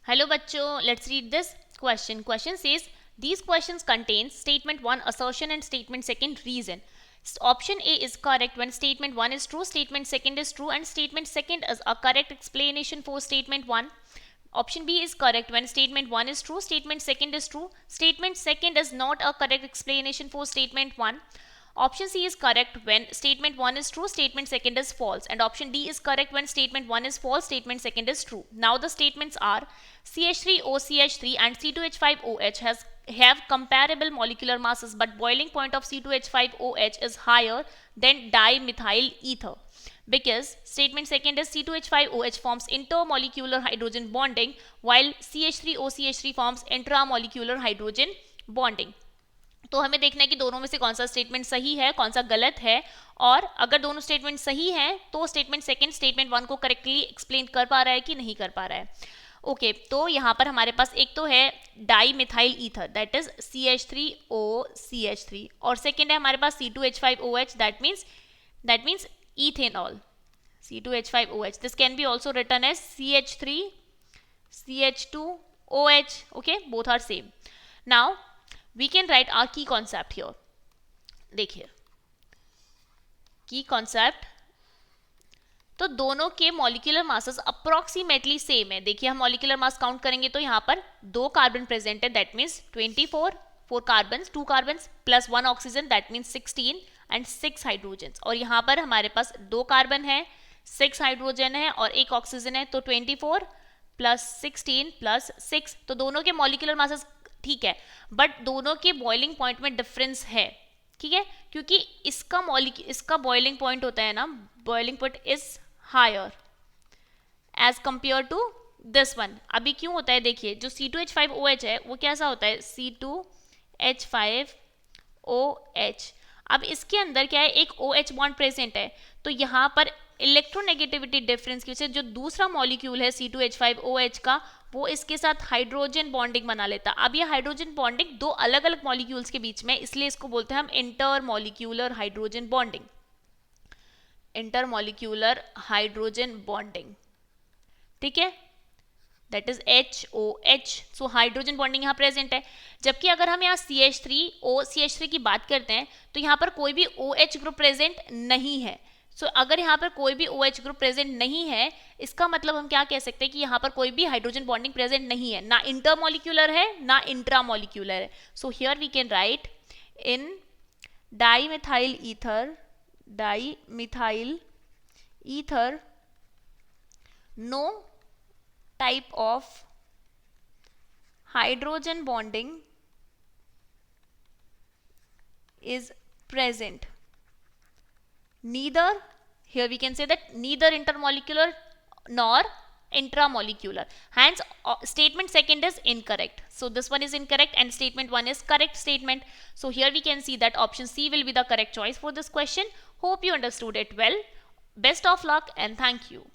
Hello bachcho, let's read this question. Question says these questions contain statement 1 assertion and statement second reason. Option A is correct when statement 1 is true, statement second is true, and statement second is a correct explanation for statement 1. Option B is correct when statement 1 is true, statement second is true, statement second is not a correct explanation for statement 1. Option C is correct when statement 1 is true, statement second is false, and option D is correct when statement 1 is false, statement second is true. Now the statements are CH3OCH3 and C2H5OH have comparable molecular masses, but boiling point of C2H5OH is higher than dimethyl ether, because statement second is C2H5OH forms intermolecular hydrogen bonding while CH3OCH3 forms intramolecular hydrogen bonding. तो हमें देखना है कि दोनों में से कौन सा स्टेटमेंट सही है, कौन सा गलत है, और अगर दोनों स्टेटमेंट सही हैं तो स्टेटमेंट सेकंड स्टेटमेंट वन को करेक्टली एक्सप्लेन कर पा रहा है कि नहीं कर पा रहा है. ओके तो यहाँ पर हमारे पास एक तो है dimethyl ether that is CH3OCH3 और सेकेंड है हमारे पास C2H5OH that means ethanol C2H5OH. This can be also written as CH3CH2OH. Okay both are same. Now we can write our key concept here. देखिए की कॉन्सेप्ट तो दोनों के molecular masses approximately same है. देखिए हम मॉलिक्यूलर मास काउंट करेंगे तो यहाँ पर 2 कार्बन प्रेजेंट है that means 24 4 carbons 2 carbons plus 1 oxygen that means 16 and 6 hydrogen. और यहाँ पर हमारे पास 2 कार्बन है 6 हाइड्रोजन है और 1 ऑक्सीजन है तो 24 प्लस 16 प्लस 6 तो दोनों के मॉलिक्यूलर मासेस ठीक है, बट दोनों के बॉइलिंग पॉइंट में डिफरेंस है. ठीक है क्योंकि इसका बॉइलिंग पॉइंट होता है ना, boiling point is higher as compare to this one. अभी क्यों होता है देखिए जो C2H5OH है वो कैसा होता है C2H5OH. अब इसके अंदर क्या है एक OH बॉन्ड प्रेजेंट है तो यहाँ पर इलेक्ट्रोनेगेटिविटी डिफरेंस की वजह से जो दूसरा मॉलिक्यूल है C2H5OH का वो इसके साथ हाइड्रोजन बॉन्डिंग बना लेता. अब ये हाइड्रोजन बॉन्डिंग 2 अलग अलग मॉलिक्यूल्स के बीच में, इसलिए इसको बोलते हैं हम intermolecular hydrogen bonding. Intermolecular hydrogen bonding ठीक है that is HOH. So hydrogen bonding यहाँ प्रेजेंट है. जबकि अगर हम यहाँ CH3OCH3 की बात करते हैं तो यहाँ पर कोई भी OH ग्रुप प्रेजेंट नहीं है. अगर यहाँ पर कोई भी OH ग्रुप प्रेजेंट नहीं है इसका मतलब हम क्या कह सकते हैं कि यहाँ पर कोई भी हाइड्रोजन बॉन्डिंग प्रेजेंट नहीं है, ना इंटरमॉलिक्यूलर है ना इंट्रामॉलिक्यूलर है. So here we can write in dimethyl ether no type of hydrogen bonding is present. Neither, here we can say that neither intermolecular nor intramolecular. Hence statement second is incorrect. So this one is incorrect and statement 1 is correct statement. So here we can see that option C will be the correct choice for this question. Hope you understood it well. Best of luck and thank you.